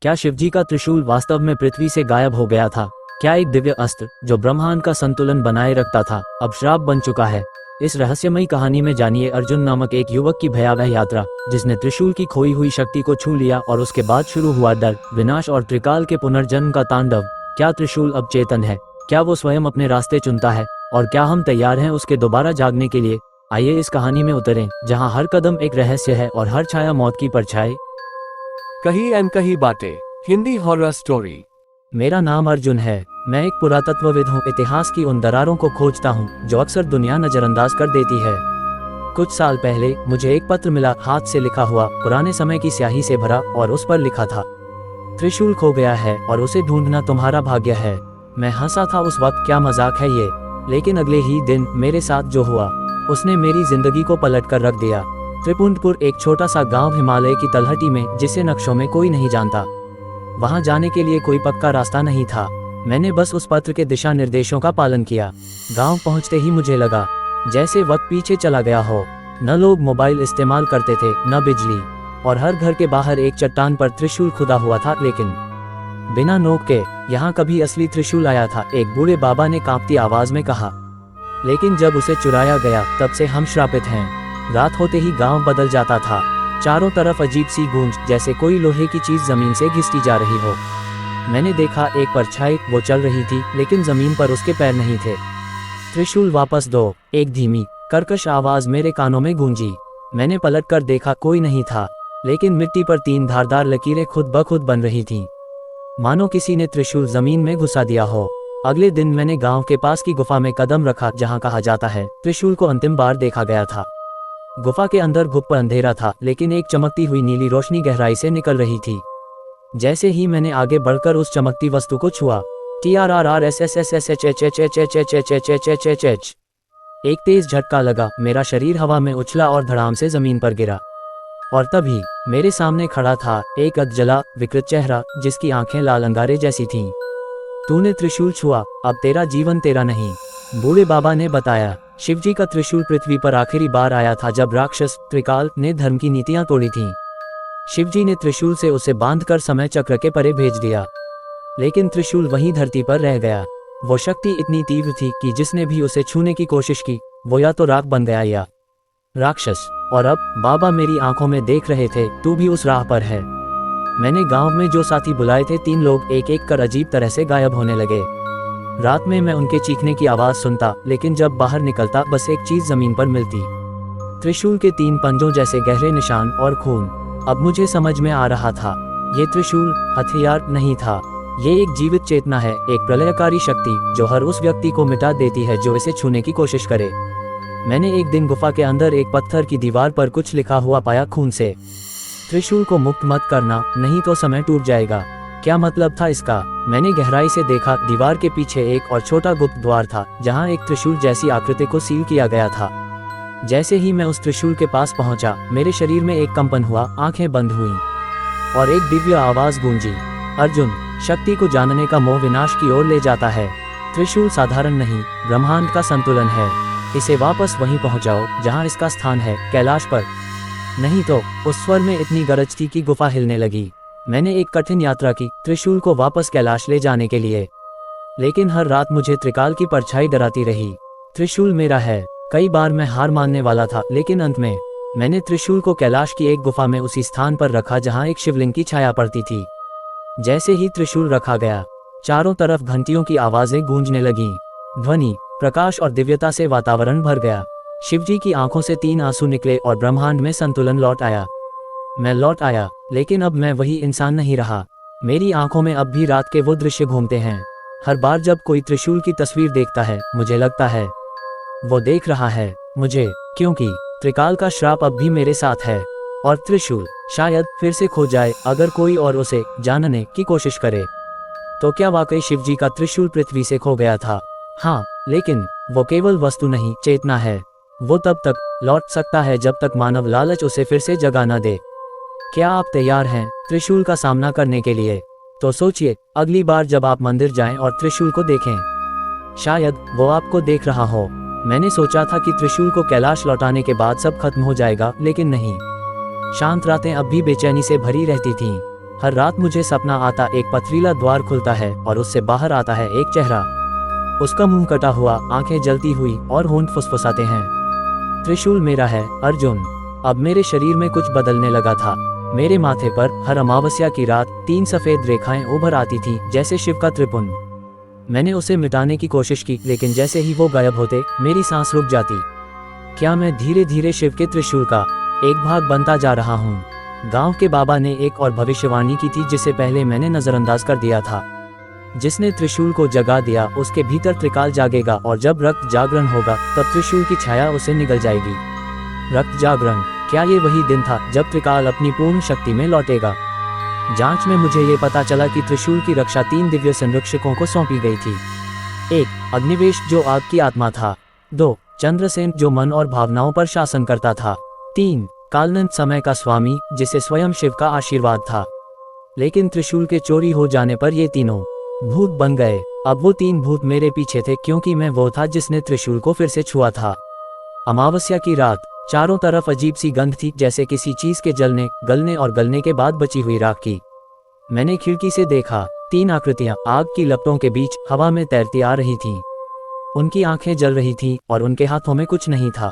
क्या शिवजी का त्रिशूल वास्तव में पृथ्वी से गायब हो गया था? क्या एक दिव्य अस्त्र जो ब्रह्मांड का संतुलन बनाए रखता था अब श्राप बन चुका है? इस रहस्यमयी कहानी में जानिए अर्जुन नामक एक युवक की भयावह यात्रा, जिसने त्रिशूल की खोई हुई शक्ति को छू लिया और उसके बाद शुरू हुआ डर, विनाश और त्रिकाल के पुनर्जन्म का तांडव। क्या त्रिशूल अब चेतन है? क्या वो स्वयं अपने रास्ते चुनता है? और क्या हम तैयार हैं उसके दोबारा जागने के लिए? आइए इस कहानी में उतरें, जहां हर कदम एक रहस्य है और हर छाया मौत की परछाई। कहीं अनकही बातें, हिंदी हॉरर स्टोरी। मेरा नाम अर्जुन है। मैं एक पुरातत्वविद हूँ। इतिहास की उन दरारों को खोजता हूँ जो अक्सर दुनिया नजरअंदाज कर देती है। कुछ साल पहले मुझे एक पत्र मिला, हाथ से लिखा हुआ, पुराने समय की स्याही से भरा, और उस पर लिखा था, त्रिशूल खो गया है और उसे ढूंढना तुम्हारा भाग्य है। मैं हंसा था उस वक्त, क्या मजाक है ये। लेकिन अगले ही दिन मेरे साथ जो हुआ उसने मेरी जिंदगी को पलट कर रख दिया। त्रिपुंडपुर एक छोटा सा गांव हिमालय की तलहटी में, जिसे नक्शों में कोई नहीं जानता। वहां जाने के लिए कोई पक्का रास्ता नहीं था। मैंने बस उस पत्र के दिशा निर्देशों का पालन किया। गांव पहुंचते ही मुझे लगा जैसे वक्त पीछे चला गया हो। न लोग मोबाइल इस्तेमाल करते थे, न बिजली, और हर घर के बाहर एक चट्टान पर त्रिशूल खुदा हुआ था। लेकिन बिना नोक के यहाँ कभी असली त्रिशूल आया था, एक बूढ़े बाबा ने कांपती आवाज में कहा। लेकिन जब उसे चुराया गया तब से हम श्रापित हैं। रात होते ही गांव बदल जाता था। चारों तरफ अजीब सी गूंज, जैसे कोई लोहे की चीज जमीन से घिसटी जा रही हो। मैंने देखा एक परछाई, वो चल रही थी, लेकिन जमीन पर उसके पैर नहीं थे। त्रिशूल वापस दो, एक धीमी कर्कश आवाज मेरे कानों में गूंजी। मैंने पलट कर देखा, कोई नहीं था, लेकिन मिट्टी पर 3 धारदार लकीरें खुद ब खुद बन रही थीं, मानो किसी ने त्रिशूल जमीन में घुसा दिया हो। अगले दिन मैंने गांव के पास की गुफा में कदम रखा, जहां कहा जाता है त्रिशूल को अंतिम बार देखा गया था। गुफा के अंदर घुप अंधेरा था, लेकिन एक चमकती हुई नीली रोशनी गहराई से निकल रही थी। जैसे ही मैंने आगे बढ़कर उस चमकती वस्तु को छुआ, TRRRSSSSHHHHHHHHH, एक तेज झटका लगा। मेरा शरीर हवा में उछला और धड़ाम से जमीन पर गिरा। और तभी मेरे सामने खड़ा था एक अधजला विकृत चेहरा, जिसकी आंखें लाल अंगारे जैसी थीं। तूने त्रिशूल छुआ, अब तेरा जीवन तेरा नहीं, बूढ़े बाबा ने बताया। शिवजी का त्रिशूल पृथ्वी पर आखिरी बार आया था जब राक्षस त्रिकाल ने धर्म की नीतियां तोड़ी थीं। शिवजी ने त्रिशूल से उसे बांधकर समय चक्र के परे भेज दिया, लेकिन त्रिशूल वहीं धरती पर रह गया। वो शक्ति इतनी तीव्र थी कि जिसने भी उसे छूने की कोशिश की, वो या तो राख बन गया या राक्षस। और अब बाबा मेरी आंखों में देख रहे थे, तू भी उस राह पर है। मैंने गांव में जो साथी बुलाए थे, 3 लोग एक एक कर अजीब तरह से गायब होने लगे। रात में मैं उनके चीखने की आवाज सुनता, लेकिन जब बाहर निकलता बस एक चीज जमीन पर मिलती, त्रिशूल के 3 पंजों जैसे गहरे निशान और खून। अब मुझे समझ में आ रहा था, ये त्रिशूल हथियार नहीं था, ये एक जीवित चेतना है, एक प्रलयकारी शक्ति जो हर उस व्यक्ति को मिटा देती है जो इसे छूने की कोशिश करे। मैंने एक दिन गुफा के अंदर एक पत्थर की दीवार पर कुछ लिखा हुआ पाया, खून से त्रिशूल को मुक्त मत करना, नहीं तो समय टूट जाएगा। क्या मतलब था इसका? मैंने गहराई से देखा। दीवार के पीछे एक और छोटा गुप्त द्वार था, जहां एक त्रिशूल जैसी आकृति को सील किया गया था। जैसे ही मैं उस त्रिशूल के पास पहुंचा, मेरे शरीर में एक कंपन हुआ, आंखें बंद हुईं, और एक दिव्य आवाज गूंजी, अर्जुन, शक्ति को जानने का मोह विनाश की ओर ले जाता है। त्रिशूल साधारण नहीं, ब्रह्मांड का संतुलन है। इसे वापस वहीं पहुंचाओ जहां इसका स्थान है, कैलाश पर। नहीं तो। उस स्वर में इतनी गरज थी कि गुफा हिलने लगी। मैंने एक कठिन यात्रा की, त्रिशूल को वापस कैलाश ले जाने के लिए, लेकिन हर रात मुझे त्रिकाल की परछाई डराती रही। त्रिशूल मेरा है। कई बार मैं हार मानने वाला था, लेकिन अंत में मैंने त्रिशूल को कैलाश की एक गुफा में उसी स्थान पर रखा जहां एक शिवलिंग की छाया पड़ती थी। जैसे ही त्रिशूल रखा गया, चारों तरफ घंटियों की आवाजें गूंजने लगीं। ध्वनि, प्रकाश और दिव्यता से वातावरण भर गया। शिवजी की आंखों से 3 आंसू निकले और ब्रह्मांड में संतुलन लौट आया। मैं लौट आया, लेकिन अब मैं वही इंसान नहीं रहा। मेरी आंखों में अब भी रात के वो दृश्य घूमते हैं। हर बार जब कोई त्रिशूल की तस्वीर देखता है, मुझे लगता है वो देख रहा है मुझे, क्योंकि त्रिकाल का श्राप अब भी मेरे साथ है। और त्रिशूल शायद फिर से खो जाए अगर कोई और उसे जानने की कोशिश करे। तो क्या वाकई शिवजी का त्रिशूल पृथ्वी से खो गया था? हाँ, लेकिन वो केवल वस्तु नहीं, चेतना है। वो तब तक लौट सकता है जब तक मानव लालच उसे फिर से जगा न दे। क्या आप तैयार हैं त्रिशूल का सामना करने के लिए? तो सोचिए, अगली बार जब आप मंदिर जाएं और त्रिशूल को देखें, शायद वो आपको देख रहा हो। मैंने सोचा था कि त्रिशूल को कैलाश लौटाने के बाद सब खत्म हो जाएगा, लेकिन नहीं। शांत रातें अब भी बेचैनी से भरी रहती थीं। हर रात मुझे सपना आता, एक पथरीला द्वार खुलता है और उससे बाहर आता है एक चेहरा। उसका मुंह कटा हुआ, आंखें जलती हुई और होंठ फुसफुसाते हैं। त्रिशूल मेरा है, अर्जुन। अब मेरे शरीर में कुछ बदलने लगा था। मेरे माथे पर हर अमावस्या की रात 3 सफेद रेखाएं उभर आती थीं, जैसे शिव का त्रिपुंड। मैंने उसे मिटाने की कोशिश की, लेकिन जैसे ही वो गायब होते मेरी सांस रुक जाती। क्या मैं धीरे धीरे शिव के त्रिशूल का एक भाग बनता जा रहा हूँ? गांव के बाबा ने एक और भविष्यवाणी की थी, जिसे पहले मैंने नजरअंदाज कर दिया था। जिसने त्रिशूल को जगा दिया उसके भीतर त्रिकाल जागेगा, और जब रक्त जागरण होगा तब त्रिशूल की छाया उसे निगल जाएगी। रक्त जागरण, क्या ये वही दिन था जब त्रिकाल अपनी पूर्ण शक्ति में लौटेगा? जांच में मुझे ये पता चला कि त्रिशूल की रक्षा 3 दिव्य संरक्षकों को सौंपी गई थी। 1. अग्निवेश, जो आग की आत्मा था। 2. चंद्रसेन, जो मन और भावनाओं पर शासन करता था। 3. कालनंद, समय का स्वामी, जिसे स्वयं शिव का आशीर्वाद था। लेकिन त्रिशूल के चोरी हो जाने पर ये तीनों भूत बन गए। अब वो 3 भूत मेरे पीछे थे, क्योंकि मैं वो था जिसने त्रिशूल को फिर से छुआ था। अमावस्या की रात, चारों तरफ अजीब सी गंध थी, जैसे किसी चीज के जलने, गलने और गलने के बाद बची हुई राख की। मैंने खिड़की से देखा, 3 आकृतियां आग की लपटों के बीच हवा में तैरती आ रही थीं। उनकी आंखें जल रही थीं और उनके हाथों में कुछ नहीं था,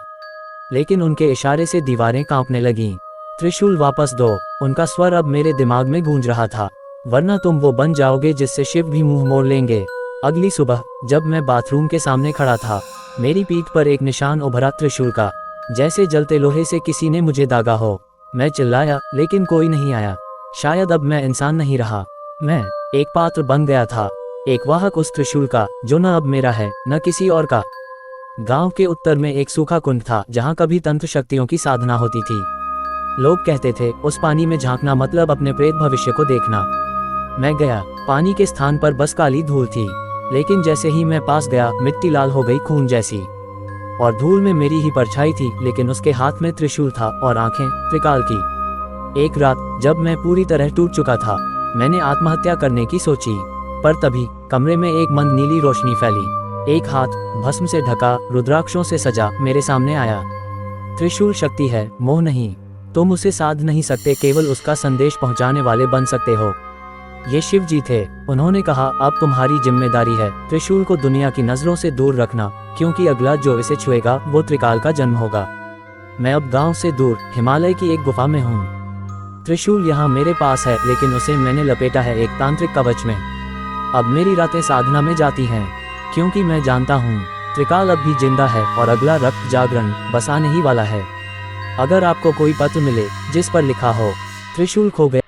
लेकिन उनके इशारे से दीवारें कांपने लगीं। त्रिशूल वापस दो, उनका स्वर अब मेरे दिमाग में गूंज रहा था, वरना तुम वो बन जाओगे जिससे शिव भी मुंह मोड़ लेंगे। अगली सुबह जब मैं बाथरूम के सामने खड़ा था, मेरी पीठ पर एक निशान उभरा त्रिशूल का, जैसे जलते लोहे से किसी ने मुझे दागा हो। मैं चिल्लाया, लेकिन कोई नहीं आया। शायद अब मैं इंसान नहीं रहा, मैं एक पात्र बन गया था, एक वाहक उस त्रिशूल का, जो न अब मेरा है न किसी और का। गांव के उत्तर में एक सूखा कुंड था, जहां कभी तंत्र शक्तियों की साधना होती थी। लोग कहते थे उस पानी में झांकना मतलब अपने प्रेत भविष्य को देखना। मैं गया, पानी के स्थान पर बस काली धूल थी, लेकिन जैसे ही मैं पास गया मिट्टी लाल हो गई, खून जैसी, और धूल में मेरी ही परछाई थी, लेकिन उसके हाथ में त्रिशूल था और आंखें त्रिकाल की। एक रात जब मैं पूरी तरह टूट चुका था, मैंने आत्महत्या करने की सोची, पर तभी कमरे में एक मंद नीली रोशनी फैली। एक हाथ भस्म से ढका, रुद्राक्षों से सजा, मेरे सामने आया। त्रिशूल शक्ति है, मोह नहीं। तुम उसे साध नहीं सकते, केवल उसका संदेश पहुंचाने वाले बन सकते हो। ये शिव जी थे। उन्होंने कहा, अब तुम्हारी जिम्मेदारी है त्रिशूल को दुनिया की नजरों से दूर रखना, क्योंकि अगला जो इसे छुएगा वो त्रिकाल का जन्म होगा। मैं अब गांव से दूर हिमालय की एक गुफा में हूँ। त्रिशूल यहाँ मेरे पास है, लेकिन उसे मैंने लपेटा है एक तांत्रिक कवच में। अब मेरी रातें साधना में जाती हैं, क्योंकि मैं जानता हूँ त्रिकाल अब भी जिंदा है और अगला रक्त जागरण बस आने ही वाला है। अगर आपको कोई पत्र मिले जिस पर लिखा हो त्रिशूल खो गया